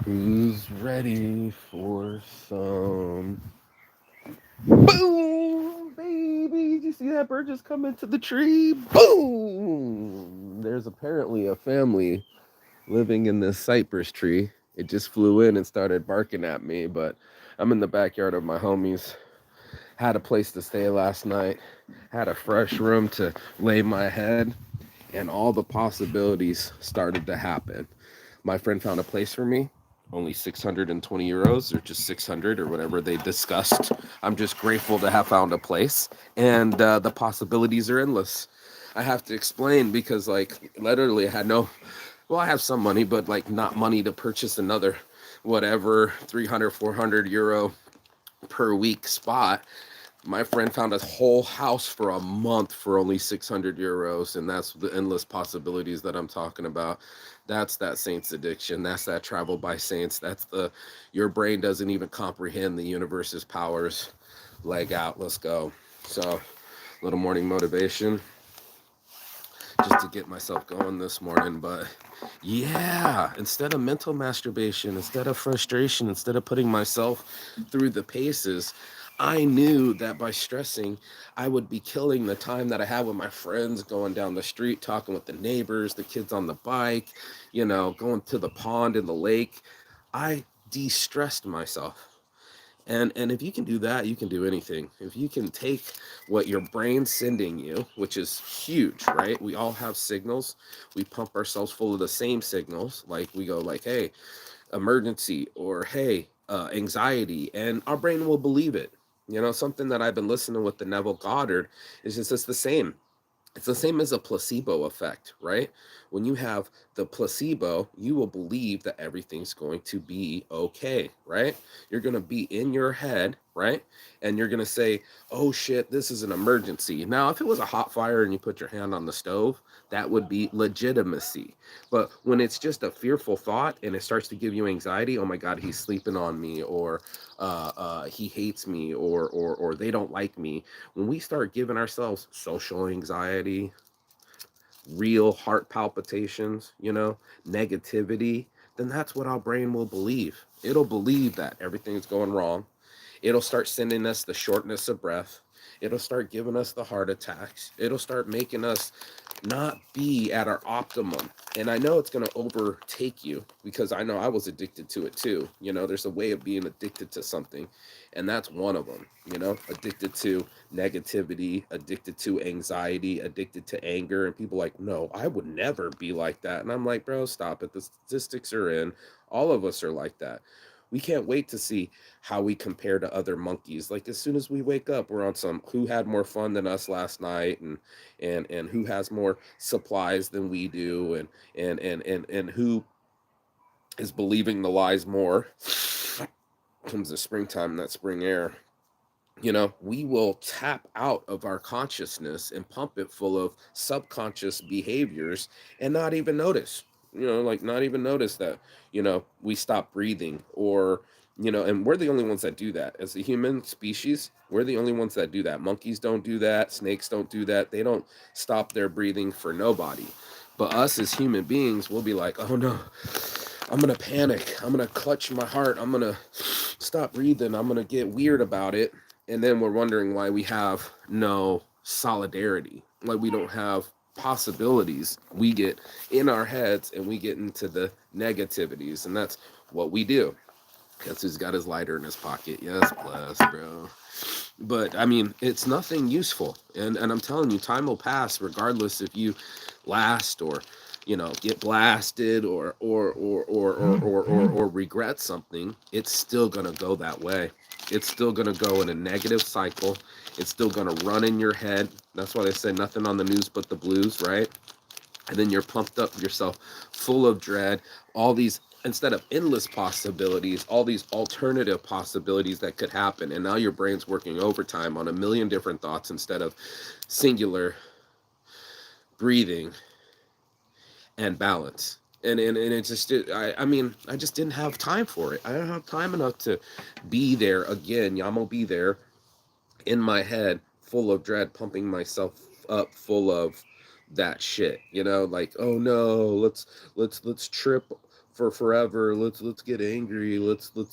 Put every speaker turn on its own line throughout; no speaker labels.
Who's ready for some boom, baby? Did you see that bird just come into the tree? Boom! There's apparently a family living in this cypress tree. It just flew in and started barking at me, but I'm in the backyard of my homies. Had a place to stay last night, had a fresh room to lay my head, and all the possibilities started to happen. My friend found a place for me, only 620 euros or just 600 or whatever they discussed. I'm just grateful to have found a place, and the possibilities are endless. I have to explain because, like, literally, I had no, well, I have some money, but like, not money to purchase another whatever 300, 400 euro per week spot. My friend found a whole house for a month for only 600 euros, and that's the endless possibilities that I'm talking about. That's that Saints addiction. That's that travel by Saints. That's the your brain doesn't even comprehend the universe's powers. Leg out, let's go. So, little morning motivation just to get myself going this morning. But yeah, instead of mental masturbation, instead of frustration, instead of putting myself through the paces, I knew that by stressing, I would be killing the time that I had with my friends, going down the street, talking with the neighbors, the kids on the bike, going to the pond and the lake. I de stressed myself. And if you can do that, you can do anything. If you can take what your brain's sending you, which is huge, right? We all have signals. We pump ourselves full of the same signals. Like we go like, hey, emergency, or hey, anxiety, and our brain will believe it. Something that I've been listening with the Neville Goddard is just it's the same. It's the same as a placebo effect, right? When you have the placebo, you will believe that everything's going to be okay, right? You're going to be in your head, right? And you're going to say, oh shit, this is an emergency. Now, if it was a hot fire and you put your hand on the stove, that would be legitimacy. But when it's just a fearful thought and it starts to give you anxiety, oh my God, he's sleeping on me, or he hates me, or they don't like me. When we start giving ourselves social anxiety, real heart palpitations, negativity, then that's what our brain will believe. It'll believe that everything's going wrong. It'll start sending us the shortness of breath. It'll start giving us the heart attacks. It'll start making us not be at our optimum. And I know it's going to overtake you because I know I was addicted to it too. There's a way of being addicted to something, and that's one of them. Addicted to negativity, addicted to anxiety, addicted to anger. And people like, no, I would never be like that. And I'm like, bro, stop it. The statistics are in. All of us are like that. We can't wait to see how we compare to other monkeys. Like as soon as we wake up, we're on some who had more fun than us last night, and who has more supplies than we do, and who is believing the lies more. Comes the springtime, that spring air. We will tap out of our consciousness and pump it full of subconscious behaviors and not even notice. Like not even notice that, we stop breathing, or, and we're the only ones that do that. As a human species, we're the only ones that do that. Monkeys don't do that. Snakes don't do that. They don't stop their breathing for nobody. But us as human beings, we'll be like, oh no, I'm going to panic. I'm going to clutch my heart. I'm going to stop breathing. I'm going to get weird about it. And then we're wondering why we have no solidarity, why we don't have possibilities. We get in our heads and we get into the negativities, and that's what we do. Guess who's got his lighter in his pocket? Yes, bless, bro. But I mean, it's nothing useful, and I'm telling you, time will pass regardless if you last, or get blasted, or regret something. It's still gonna go that way. It's still gonna go in a negative cycle. It's still gonna run in your head. That's why they say nothing on the news but the blues, right? And then you're pumped up yourself, full of dread, all these, instead of endless possibilities, all these alternative possibilities that could happen. And now your brain's working overtime on a million different thoughts instead of singular breathing and balance. And it just, I mean, I just didn't have time for it. I don't have time enough to be there again. I'm gonna be there in my head, full of dread, pumping myself up, full of that shit. Like, oh no, let's trip for forever. Let's get angry. Let's let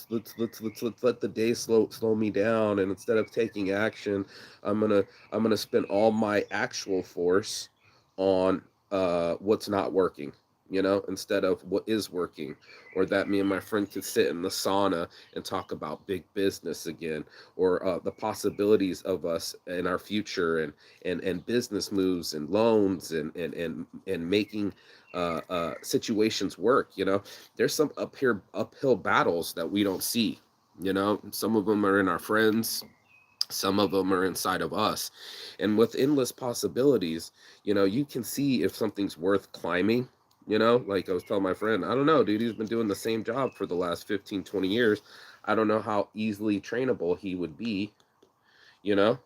the day slow me down. And instead of taking action, I'm gonna I'm gonna spend all my actual force on what's not working. You know, instead of what is working, or that me and my friend could sit in the sauna and talk about big business again, or the possibilities of us in our future, and business moves and loans and making situations work. You know, there's some uphill battles that we don't see. You know, some of them are in our friends, some of them are inside of us, and with endless possibilities, you know, you can see if something's worth climbing. You know, like I was telling my friend, I don't know, dude, he's been doing the same job for the last 15, 20 years. I don't know how easily trainable he would be, you know,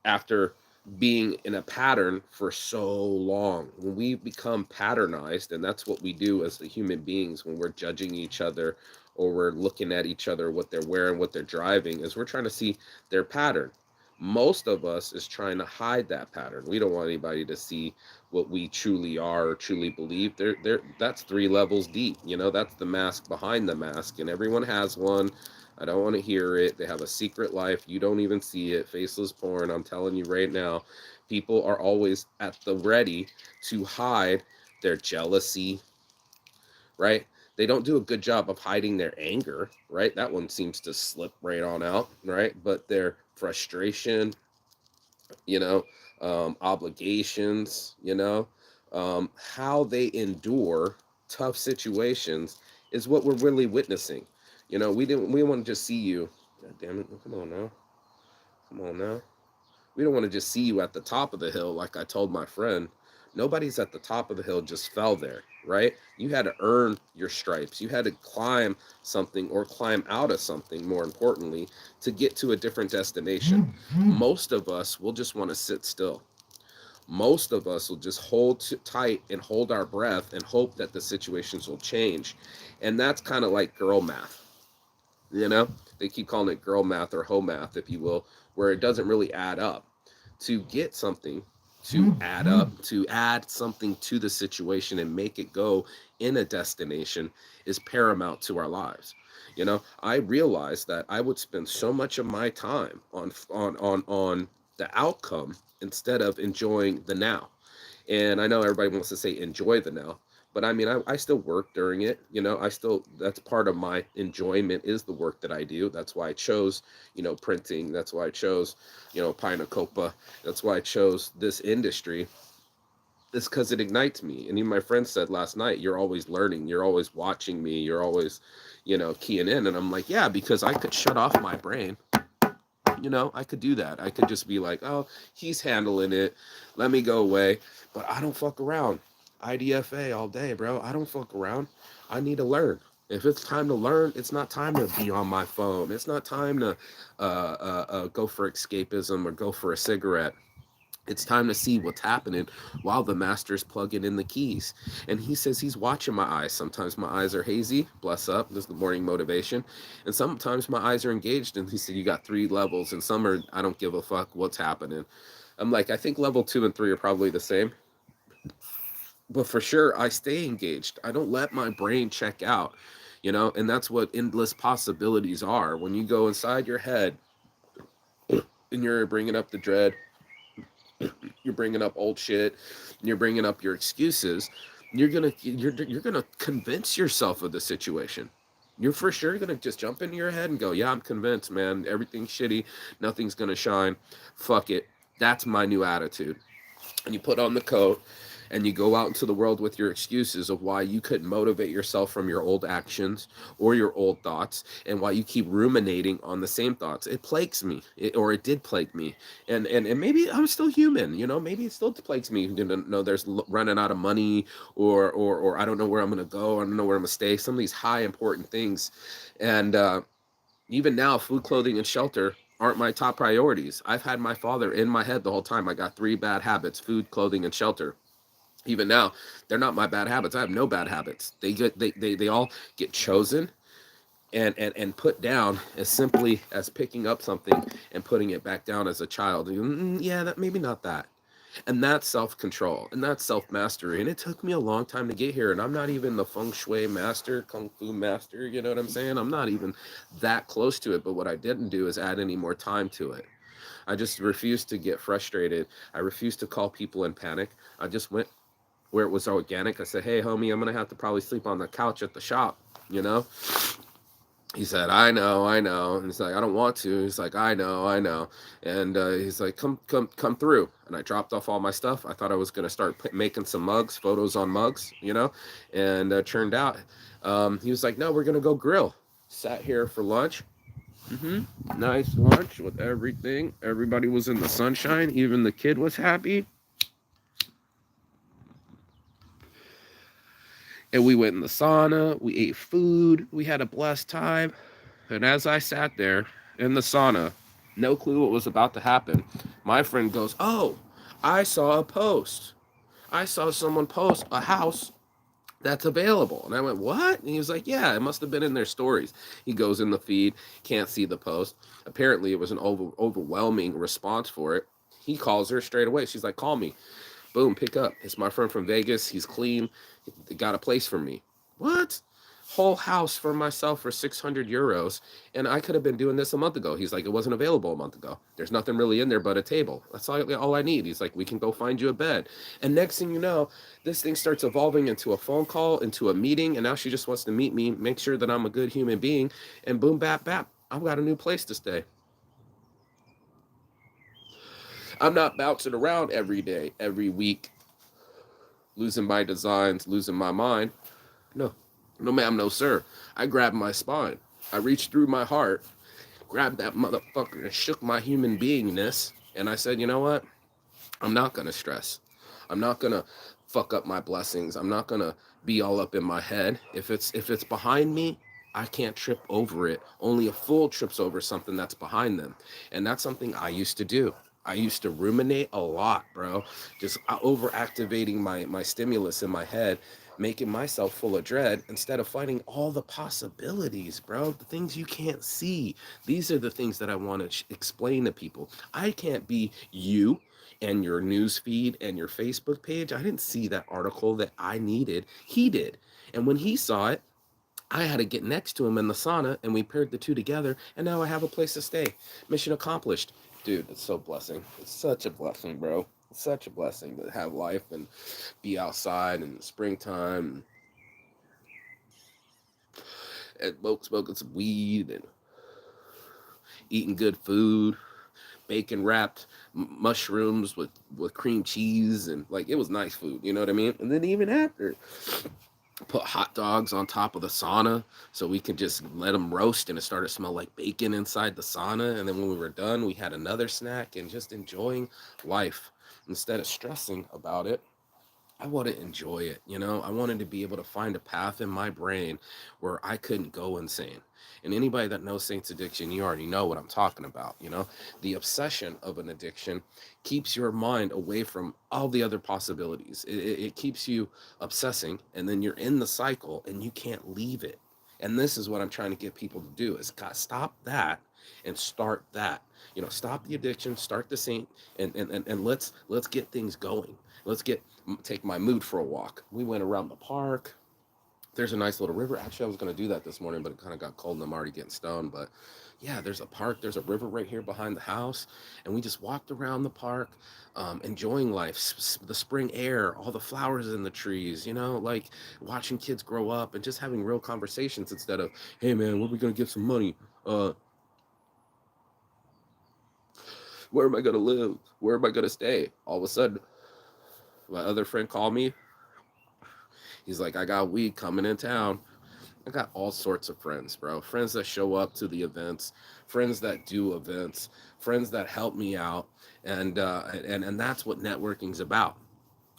after being in a pattern for so long. When we become patternized, and that's what we do as the human beings when we're judging each other, or we're looking at each other, what they're wearing, what they're driving, is we're trying to see their pattern. Most of us is trying to hide that pattern. We don't want anybody to see what we truly are or truly believe. That's 3 levels deep. You know, that's the mask behind the mask, and everyone has one. I don't want to hear it. They have a secret life. You don't even see it. Faceless porn. I'm telling you right now, people are always at the ready to hide their jealousy, right? They don't do a good job of hiding their anger, right? That one seems to slip right on out, right? But their frustration, you know, obligations, you know, how they endure tough situations is what we're really witnessing. You know, we want to just see you. God damn it! Come on now, come on now. We don't want to just see you at the top of the hill, like I told my friend. Nobody's at the top of the hill just fell there, right? You had to earn your stripes. You had to climb something, or climb out of something, more importantly, to get to a different destination. Most of us will just want to sit still. Most of us will just hold tight and hold our breath and hope that the situations will change. And that's kind of like girl math. You know, they keep calling it girl math or hoe math, if you will, where it doesn't really add up. To get something to add up, to add something to the situation and make it go in a destination, is paramount to our lives. You know, I realized that I would spend so much of my time on the outcome instead of enjoying the now. And I know everybody wants to say enjoy the now, but I mean, I still work during it. You know, I still, that's part of my enjoyment, is the work that I do. That's why I chose, you know, printing. That's why I chose, you know, Pinacopa. That's why I chose this industry. It's because it ignites me. And even my friend said last night, you're always learning, you're always watching me, you're always, you know, keying in. And I'm like, yeah, because I could shut off my brain. You know, I could do that. I could just be like, oh, he's handling it. Let me go away. But I don't fuck around. IDFA all day, bro. I don't fuck around. I need to learn. If it's time to learn, it's not time to be on my phone. It's not time to go for escapism or go for a cigarette. It's time to see what's happening while the master's plugging in the keys. And he says he's watching my eyes. Sometimes my eyes are hazy, bless up, this is the morning motivation. And sometimes my eyes are engaged. And he said, you got 3 levels, and some are, I don't give a fuck what's happening. I'm like, I think level 2 and 3 are probably the same. But for sure, I stay engaged. I don't let my brain check out, you know, and that's what endless possibilities are. When you go inside your head and you're bringing up the dread, you're bringing up old shit, you're bringing up your excuses, you're gonna convince yourself of the situation. You're for sure gonna just jump into your head and go, yeah, I'm convinced, man, everything's shitty, nothing's gonna shine, fuck it. That's my new attitude. And you put on the coat and you go out into the world with your excuses of why you couldn't motivate yourself from your old actions or your old thoughts, and why you keep ruminating on the same thoughts. It plagues me, or it did plague me. And maybe I'm still human, you know, maybe it still plagues me. You know, there's running out of money, or I don't know where I'm going to go. I don't know where I'm going to stay. Some of these high important things. And even now, food, clothing, and shelter aren't my top priorities. I've had my father in my head the whole time. I got 3 bad habits: food, clothing, and shelter. Even now, they're not my bad habits. I have no bad habits. They all get chosen and put down as simply as picking up something and putting it back down as a child. Yeah, that maybe not that. And that's self-control and that's self-mastery. And it took me a long time to get here. And I'm not even the feng shui master, kung fu master. You know what I'm saying? I'm not even that close to it. But what I didn't do is add any more time to it. I just refused to get frustrated. I refused to call people in panic. I just went where it was organic. I said, hey, homie, I'm going to have to probably sleep on the couch at the shop, you know? He said, I know. And he's like, I don't want to. He's like, I know. And he's like, come through. And I dropped off all my stuff. I thought I was going to start making some mugs, photos on mugs, you know? And turned out, he was like, no, we're going to go grill. Sat here for lunch. Nice lunch with everything. Everybody was in the sunshine. Even the kid was happy. And we went in the sauna. We ate food. We had a blessed time. And as I sat there in the sauna, no clue what was about to happen, my friend goes, oh, I saw a post. I saw someone post a house that's available. And I went, what? And he was like, yeah, it must have been in their stories. He goes in the feed, can't see the post. Apparently, it was an overwhelming response for it. He calls her straight away. She's like, call me. Boom, pick up. It's my friend from Vegas. He's clean. They got a place for me. What? Whole house for myself for 600 euros. And I could have been doing this a month ago. He's like, it wasn't available a month ago. There's nothing really in there but a table. That's all I need. He's like, we can go find you a bed. And next thing you know, this thing starts evolving into a phone call, into a meeting. And now she just wants to meet me, make sure that I'm a good human being. And boom, bap, bap. I've got a new place to stay. I'm not bouncing around every day, every week, losing my designs, losing my mind. No, no, ma'am, no, sir. I grabbed my spine. I reached through my heart, grabbed that motherfucker, and shook my human beingness. And I said, you know what? I'm not going to stress. I'm not going to fuck up my blessings. I'm not going to be all up in my head. If it's behind me, I can't trip over it. Only a fool trips over something that's behind them. And that's something I used to do. I used to ruminate a lot, bro. Just overactivating my stimulus in my head, making myself full of dread instead of finding all the possibilities, bro. The things you can't see. These are the things that I want to explain to people. I can't be you and your news feed and your Facebook page. I didn't see that article that I needed. He did. And when he saw it, I had to get next to him in the sauna and we paired the two together and now I have a place to stay. Mission accomplished. Dude, it's so blessing. It's such a blessing, bro. It's such a blessing to have life and be outside in the springtime and smoking some weed and eating good food, bacon wrapped mushrooms with cream cheese and like it was nice food, you know what I mean? And then even after put hot dogs on top of the sauna so we could just let them roast and it started to smell like bacon inside the sauna. And then when we were done, we had another snack and just enjoying life instead of stressing about it. I want to enjoy it, you know? I wanted to be able to find a path in my brain where I couldn't go insane. And anybody that knows Saints Addiction, you already know what I'm talking about, you know? The obsession of an addiction keeps your mind away from all the other possibilities. It keeps you obsessing, and then you're in the cycle and you can't leave it. And this is what I'm trying to get people to do is stop that and start that. You know, stop the addiction, start the saint, and let's get things going. Let's take my mood for a walk. We went around the park. There's a nice little river. Actually, I was going to do that this morning, but it kind of got cold and I'm already getting stoned. But yeah, there's a park. There's a river right here behind the house. And we just walked around the park, enjoying life, the spring air, all the flowers in the trees, you know, like watching kids grow up and just having real conversations instead of, hey, man, where are we going to get some money? Where am I going to live? Where am I going to stay? All of a sudden, my other friend called me. He's like, I got weed coming in town. I got all sorts of friends, bro. Friends that show up to the events, friends that do events, friends that help me out. And that's what networking's about,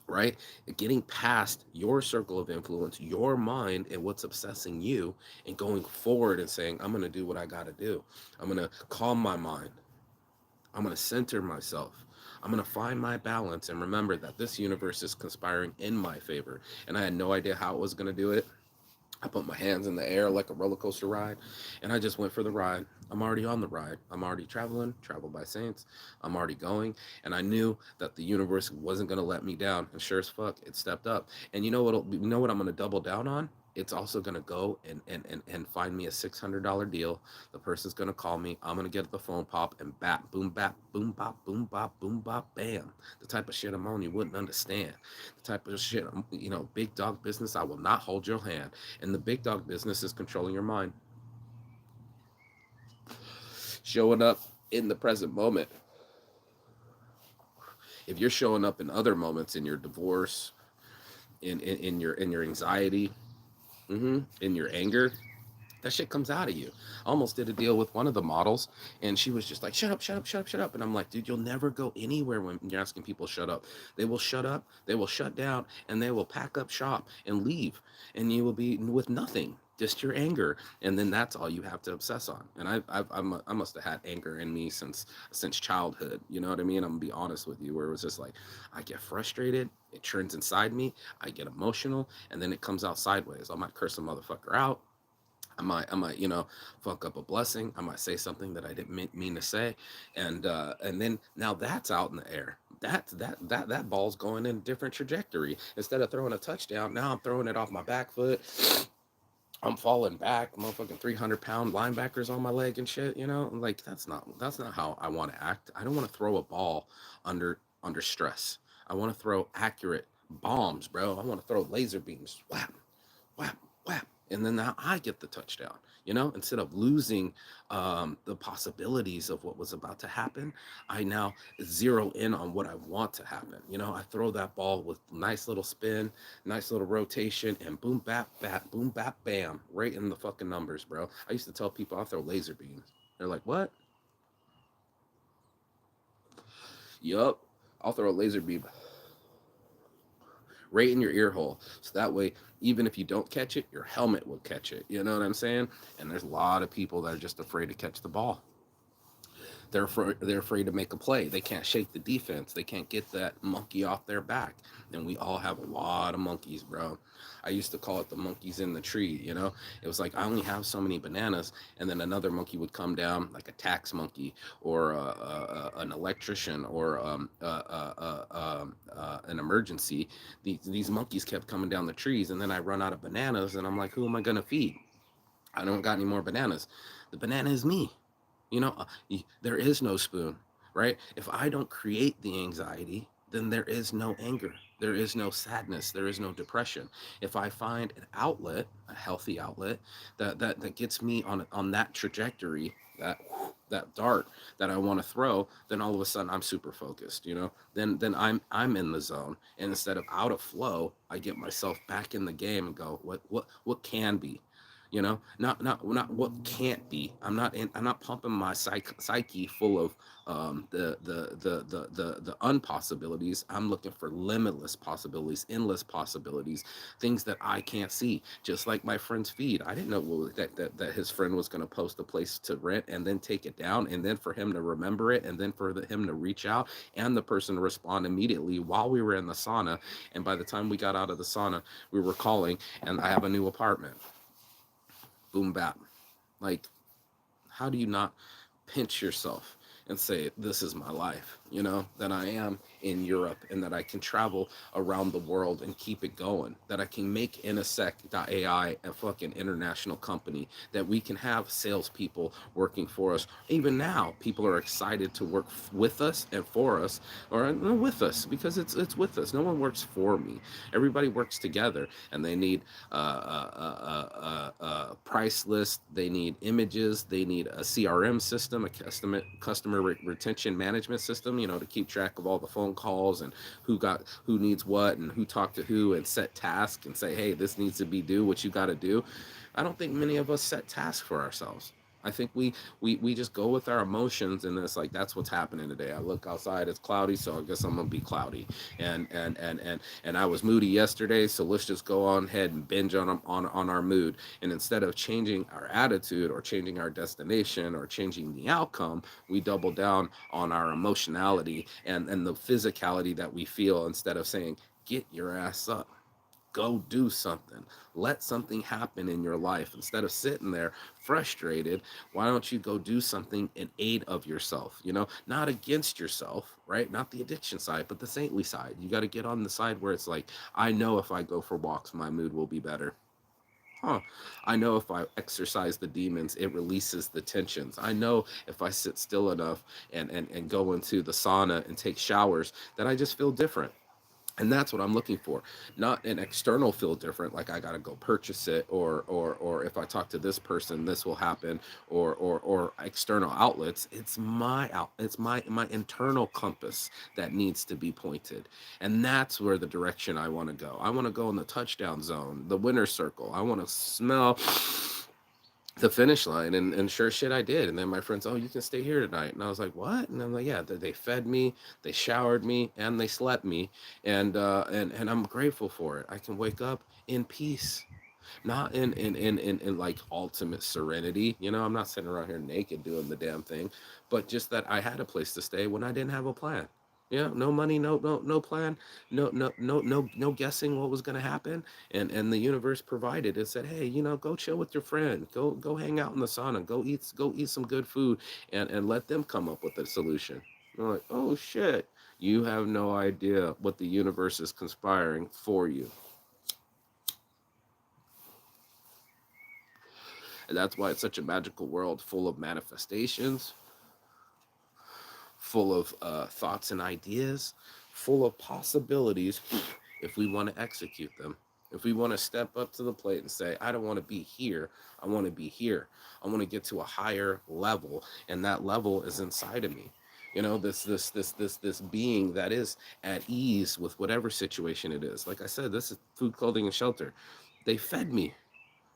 right? Getting past your circle of influence, your mind and what's obsessing you and going forward and saying, I'm going to do what I got to do. I'm going to calm my mind. I'm going to center myself. I'm going to find my balance and remember that this universe is conspiring in my favor. And I had no idea how it was going to do it. I put my hands in the air like a roller coaster ride, and I just went for the ride. I'm already on the ride. I'm already traveling, traveled by saints. I'm already going, and I knew that the universe wasn't gonna let me down. And sure as fuck, it stepped up. And you know what? You know what I'm gonna double down on? It's also gonna go and find me a $600 deal. The person's gonna call me. I'm gonna get the phone pop and bap, boom, bap, boom, bop, boom, bop, boom, bop, bam. The type of shit I'm on you wouldn't understand. The type of shit, big dog business. I will not hold your hand. And the big dog business is controlling your mind, showing up in the present moment. If you're showing up in other moments, in your divorce, in your anxiety, in your anger, that shit comes out of you. I almost did a deal with one of the models, and she was just like, "Shut up, shut up, shut up, shut up." And I'm like, "Dude, you'll never go anywhere when you're asking people shut up. They will shut up, they will shut down, and they will pack up shop and leave, and you will be with nothing." Just your anger, and then that's all you have to obsess on. And I must have had anger in me since childhood. You know what I mean? I'm gonna be honest with you, where it was just like I get frustrated, it turns inside me, I get emotional, and then it comes out sideways. I might curse a motherfucker out. I might, fuck up a blessing. I might say something that I didn't mean to say, and then now that's out in the air. That ball's going in a different trajectory. Instead of throwing a touchdown, now I'm throwing it off my back foot. I'm falling back, motherfucking 300-pound linebackers on my leg and shit. Like that's not how I want to act. I don't want to throw a ball under stress. I want to throw accurate bombs, bro. I want to throw laser beams, whap, whap, whap, and then now I get the touchdown. Instead of losing the possibilities of what was about to happen, I now zero in on what I want to happen. I throw that ball with nice little spin, nice little rotation, and boom, bap, bap, boom, bap, bam, right in the fucking numbers, bro. I used to tell people I'll throw laser beams. They're like, what? Yup. I'll throw a laser beam right in your ear hole. So that way, even if you don't catch it, your helmet will catch it. You know what I'm saying? And there's a lot of people that are just afraid to catch the ball. They're afraid to make a play. They can't shake the defense. They can't get that monkey off their back. And we all have a lot of monkeys, bro. I used to call it the monkeys in the tree. It was like I only have so many bananas, and then another monkey would come down, like a tax monkey or an electrician or an emergency. These monkeys kept coming down the trees, and then I run out of bananas, and I'm like, who am I gonna feed? I don't got any more bananas. The banana is me. There is no spoon, right? If I don't create the anxiety, then there is no anger. There is no sadness. There is no depression. If I find an outlet, a healthy outlet, that gets me on that trajectory, that dart that I want to throw, then all of a sudden I'm super focused. Then I'm in the zone, and instead of out of flow, I get myself back in the game and go, what can be, not what can't be. I'm not pumping my psyche full of the unpossibilities. I'm looking for limitless possibilities, endless possibilities, things that I can't see. Just like my friend's feed, I didn't know that his friend was going to post a place to rent and then take it down, and then for him to remember it, and then for him to reach out, and the person to respond immediately while we were in the sauna. And by the time we got out of the sauna, we were calling, and I have a new apartment. Boom, bap. Like, how do you not pinch yourself and say, this is my life, that I am in Europe, and that I can travel around the world and keep it going, that I can make Inasec.ai a fucking international company, that we can have salespeople working for us. Even now, people are excited to work with us and for us, or with us, because it's with us. No one works for me. Everybody works together, and they need a price list, they need images, they need a CRM system, a customer retention management system, to keep track of all the phone calls and who needs what and who talked to who, and set tasks and say, hey, this needs to be due, what you got to do. I don't think many of us set tasks for ourselves. I think we just go with our emotions, and it's like, that's what's happening today. I look outside, it's cloudy, so I guess I'm gonna be cloudy. And I was moody yesterday, so let's just go on ahead and binge on our mood. And instead of changing our attitude or changing our destination or changing the outcome, we double down on our emotionality and the physicality that we feel, instead of saying, get your ass up. Go do something. Let something happen in your life. Instead of sitting there frustrated, why don't you go do something in aid of yourself? Not against yourself, right? Not the addiction side, but the saintly side. You got to get on the side where it's like, I know if I go for walks, my mood will be better. I know if I exercise the demons, it releases the tensions. I know if I sit still enough and go into the sauna and take showers, that I just feel different. And that's what I'm looking for, not an external feel different, like I gotta go purchase it, or if I talk to this person this will happen, or external outlets. It's my internal compass that needs to be pointed. And that's where the direction I want to go. I want to go in the touchdown zone, the winner's circle. I want to smell the finish line, and sure shit I did. And then my friends, oh, you can stay here tonight. And I was like, what? And I'm like, yeah, they fed me, they showered me, and they slept me. And I'm grateful for it. I can wake up in peace, not in like ultimate serenity. I'm not sitting around here naked doing the damn thing, but just that I had a place to stay when I didn't have a plan. Yeah, no money, no plan, no guessing what was going to happen. And the universe provided. It said, hey, go chill with your friend, go hang out in the sauna, go eat some good food, and let them come up with a solution. I'm like, oh shit, you have no idea what the universe is conspiring for you. And that's why it's such a magical world, full of manifestations, full of thoughts and ideas, full of possibilities if we want to execute them. If we want to step up to the plate and say, I don't want to be here, I want to be here. I want to get to a higher level, and that level is inside of me. This being that is at ease with whatever situation it is. Like I said, this is food, clothing, and shelter. They fed me,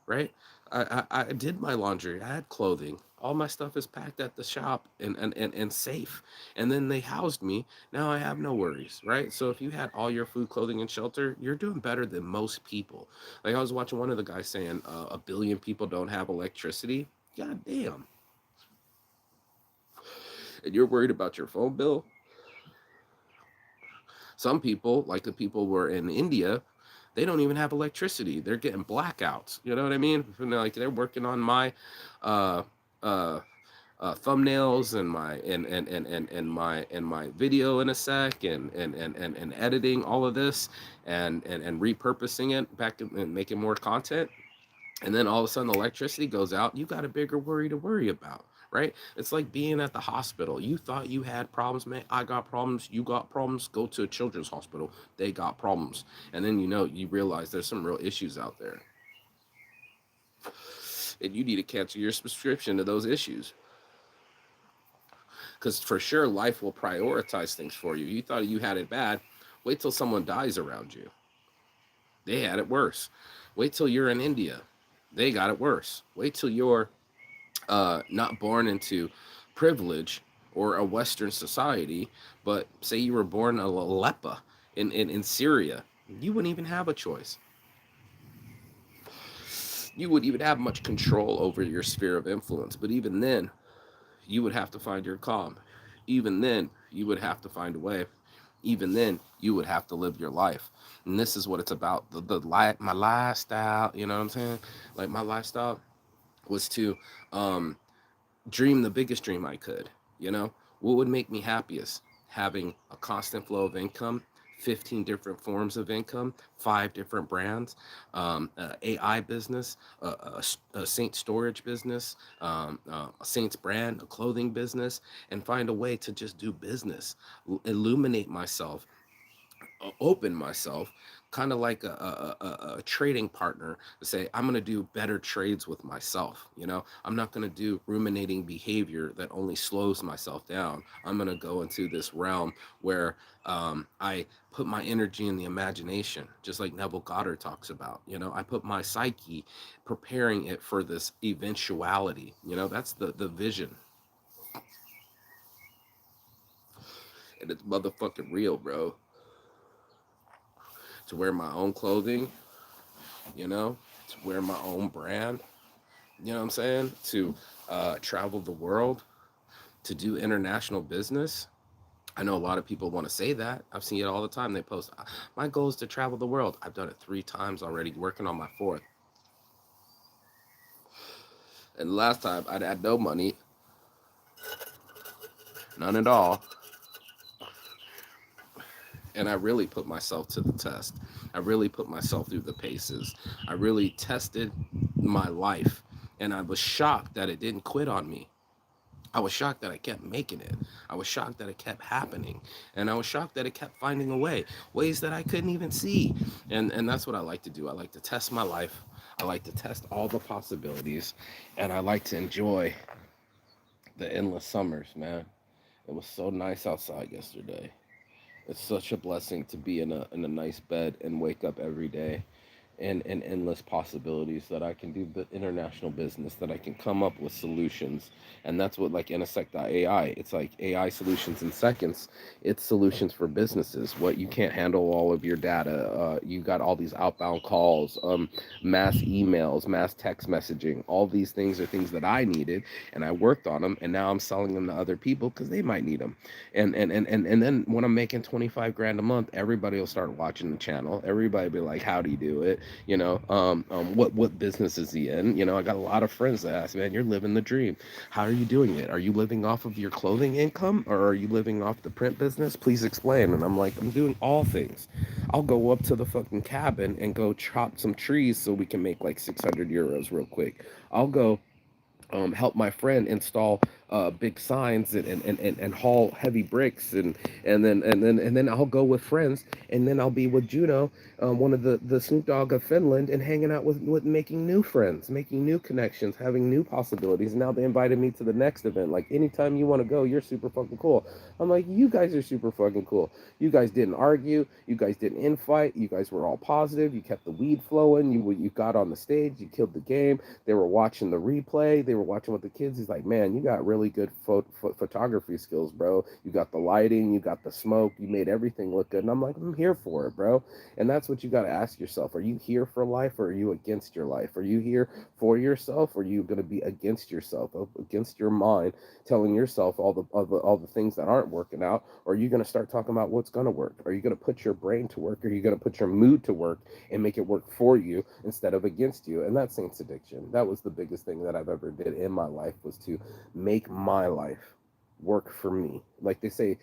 right? I did my laundry. I had clothing. All my stuff is packed at the shop and safe. And then they housed me. Now I have no worries, right? So if you had all your food, clothing, and shelter, you're doing better than most people. Like I was watching one of the guys saying, 1 billion people don't have electricity. God damn. And you're worried about your phone bill? Some people, like the people who are in India, they don't even have electricity. They're getting blackouts. You know what I mean? Like they're working on my uh, uh, thumbnails and my video in a sec, and editing all of this, and repurposing it back and making more content. And then all of a sudden the electricity goes out. You got a bigger worry to worry about, right? It's like being at the hospital. You thought you had problems, man. I got problems. You got problems. Go to a children's hospital. They got problems. And then you realize there's some real issues out there, and you need to cancel your subscription to those issues, because for sure life will prioritize things for you. You thought you had it bad. Wait till someone dies around you. They had it worse. Wait till you're in India. They got it worse. Wait till you're not born into privilege or a Western society, but say you were born a Aleppo in Syria. You wouldn't even have a choice. You wouldn't even have much control over your sphere of influence. But even then, you would have to find your calm. Even then, you would have to find a way. Even then, you would have to live your life. And this is what it's about. My lifestyle, you know what I'm saying? Like my lifestyle was to dream the biggest dream I could. What would make me happiest? Having a constant flow of income, 15 different forms of income, 5 different brands, AI business, a Saint storage business, a Saints brand, a clothing business, and find a way to just do business, illuminate myself, open myself, kind of like a trading partner, to say I'm going to do better trades with myself. I'm not going to do ruminating behavior that only slows myself down. I'm going to go into this realm where I put my energy in the imagination, just like Neville Goddard talks about. I put my psyche preparing it for this eventuality. That's the vision, and it's motherfucking real, bro. To wear my own clothing, to wear my own brand, you know what I'm saying? To travel the world, to do international business. I know a lot of people want to say that. I've seen it all the time. They post, my goal is to travel the world. I've done it 3 times already, working on my fourth. And last time I had no money, none at all. And I really put myself to the test. I really put myself through the paces. I really tested my life. And I was shocked that it didn't quit on me. I was shocked that I kept making it. I was shocked that it kept happening. And I was shocked that it kept finding a way, ways that I couldn't even see. And that's what I like to do. I like to test my life. I like to test all the possibilities. And I like to enjoy the endless summers, man. It was so nice outside yesterday. It's such a blessing to be in a nice bed and wake up every day and endless possibilities that I can do the international business, that I can come up with solutions. And that's what like AI. It's like AI solutions in seconds. It's solutions for businesses. What you can't handle all of your data. You got all these outbound calls, mass emails, mass text messaging. All these things are things that I needed and I worked on them and now I'm selling them to other people because they might need them. And then when I'm making 25 grand a month, everybody will start watching the channel. Everybody will be like, how do you do it? What business is he in? I got a lot of friends that ask, man, you're living the dream. How are you doing it? Are you living off of your clothing income or are you living off the print business? Please explain. And I'm like, I'm doing all things. I'll go up to the fucking cabin and go chop some trees so we can make like 600 euros real quick. I'll go help my friend install big signs and haul heavy bricks and then I'll go with friends and then I'll be with Juno, one of the Snoop Dogg of Finland, and hanging out with making new friends, making new connections, having new possibilities. Now they invited me to the next event. Like anytime you want to go, you're super fucking cool. I'm like, you guys are super fucking cool. You guys didn't argue. You guys didn't infight. You guys were all positive. You kept the weed flowing. You got on the stage. You killed the game. They were watching the replay. They were watching with the kids. He's like, man, you got really good photography skills, bro. You got the lighting. You got the smoke. You made everything look good. And I'm like, I'm here for it, bro. And that's what you got to ask yourself. Are you here for life or are you against your life? Are you here for yourself or are you going to be against yourself, against your mind, telling yourself all the things that aren't working out? Or are you going to start talking about what's going to work? Are you going to put your brain to work? Are you going to put your mood to work and make it work for you instead of against you? And that's Saints Addiction. That was the biggest thing that I've ever did in my life, was to make my life work for me. Like they say,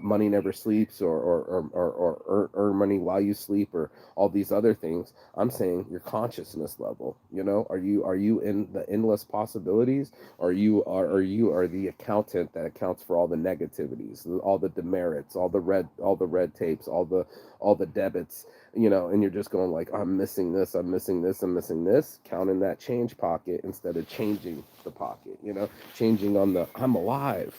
money never sleeps, or earn money while you sleep, or all these other things. I'm saying your consciousness level. Are you in the endless possibilities, or you are the accountant that accounts for all the negativities, all the demerits, all the red tapes, all the debits, and you're just going like, I'm missing this, I'm missing this, I'm missing this, counting that change pocket instead of changing the pocket, changing on the, I'm alive.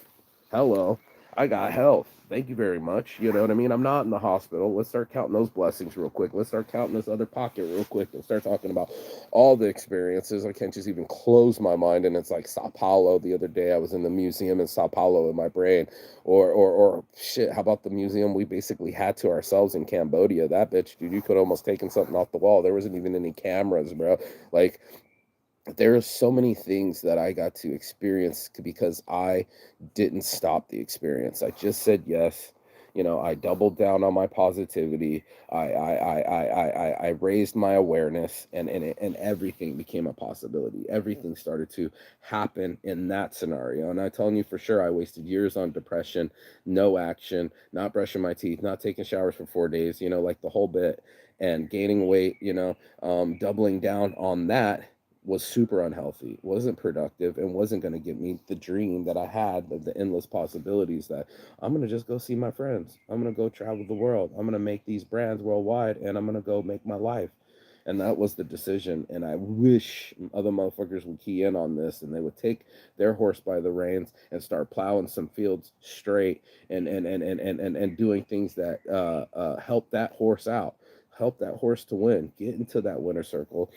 Hello. I got health. Thank you very much. You know what I mean? I'm not in the hospital. Let's start counting those blessings real quick. Let's start counting this other pocket real quick and start talking about all the experiences. I can't just even close my mind. And it's like Sao Paulo. The other day I was in the museum in Sao Paulo in my brain. Or shit, how about the museum we basically had to ourselves in Cambodia? That bitch, dude, you could almost taken something off the wall. There wasn't even any cameras, bro. Like, there are so many things that I got to experience because I didn't stop the experience. I just said yes. I doubled down on my positivity. I raised my awareness, and everything became a possibility. Everything started to happen in that scenario. And I'm telling you for sure, I wasted years on depression, no action, not brushing my teeth, not taking showers for 4 days, like the whole bit, and gaining weight, doubling down on that was super unhealthy, wasn't productive, and wasn't going to give me the dream that I had of the endless possibilities that I'm going to just go see my friends. I'm going to go travel the world. I'm going to make these brands worldwide and I'm going to go make my life. And that was the decision. And I wish other motherfuckers would key in on this and they would take their horse by the reins and start plowing some fields straight and doing things that help that horse out, help that horse to win, get into that winner circle,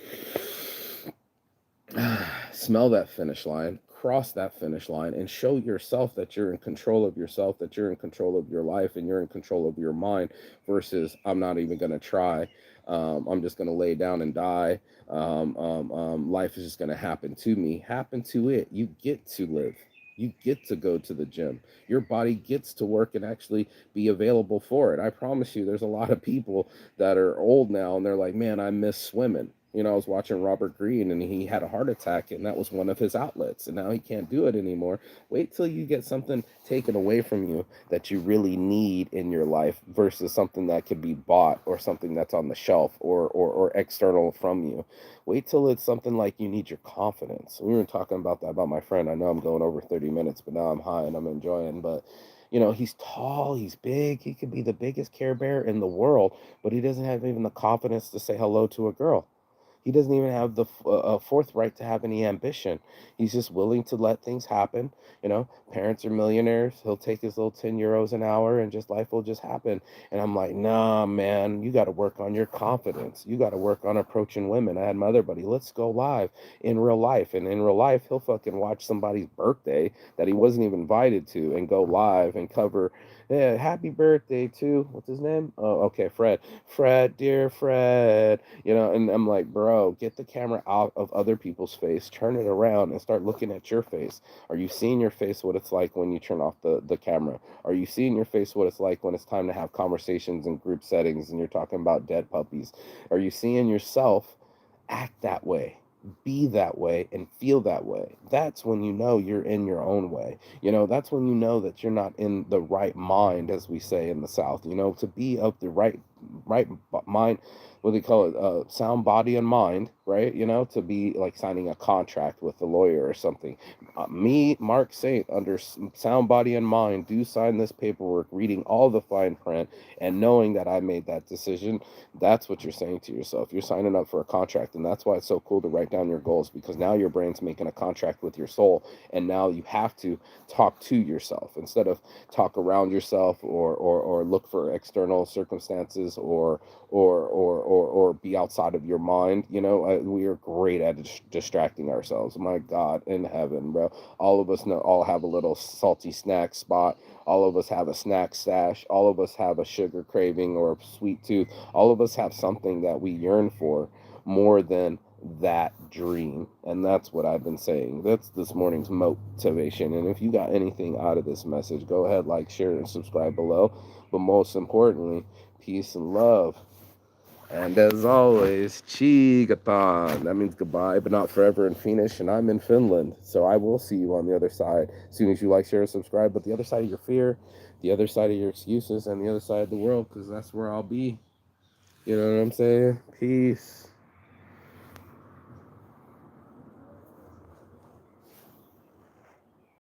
smell that finish line, cross that finish line, and show yourself that you're in control of yourself, that you're in control of your life, and you're in control of your mind, versus I'm not even going to try. I'm just going to lay down and die. Life is just going to happen to me, happen to it. You get to live. You get to go to the gym. Your body gets to work and actually be available for it. I promise you, there's a lot of people that are old now and they're like, man, I miss swimming. You know, I was watching Robert Greene and he had a heart attack and that was one of his outlets and now he can't do it anymore. Wait till you get something taken away from you that you really need in your life versus something that could be bought or something that's on the shelf or external from you. Wait till it's something like you need your confidence. We were talking about that about my friend. I know I'm going over 30 minutes, but now I'm high and I'm enjoying. But he's tall, he's big, he could be the biggest Care Bear in the world, but he doesn't have even the confidence to say hello to a girl. He doesn't even have the forthright to have any ambition. He's just willing to let things happen. Parents are millionaires. He'll take his little 10 euros an hour and just life will just happen. And I'm like, nah, man, you got to work on your confidence. You got to work on approaching women. I had my other buddy, let's go live in real life. And in real life, he'll fucking watch somebody's birthday that he wasn't even invited to and go live and cover, yeah, happy birthday to, what's his name? Oh, okay, Fred. Fred, dear Fred. And I'm like, bro, get the camera out of other people's face, turn it around and start looking at your face. Are you seeing your face what it's like when you turn off the camera? Are you seeing your face what it's like when it's time to have conversations in group settings and you're talking about dead puppies? Are you seeing yourself act that way? Be that way and feel that way. That's when you know you're in your own way. That's when you know that you're not in the right mind, as we say in the South. To be of the mind, what do they call it, sound body and mind, right? To be like signing a contract with a lawyer or something. Me, Mark Saint, under sound body and mind, do sign this paperwork, reading all the fine print and knowing that I made that decision. That's what you're saying to yourself. You're signing up for a contract, and that's why it's so cool to write down your goals, because now your brain's making a contract with your soul, and now you have to talk to yourself instead of talk around yourself or look for external circumstances or be outside of your mind. We are great at distracting ourselves. My God in heaven, bro. All of us all have a little salty snack spot. All of us have a snack stash. All of us have a sugar craving or a sweet tooth. All of us have something that we yearn for more than that dream. And that's what I've been saying. That's this morning's motivation. And if you got anything out of this message, go ahead, like, share, and subscribe below. But most importantly, peace and love. And as always, Chigathon. That means goodbye, but not forever in Finnish. And I'm in Finland. So I will see you on the other side as soon as you like, share, and subscribe. But the other side of your fear, the other side of your excuses, and the other side of the world, because that's where I'll be. You know what I'm saying? Peace.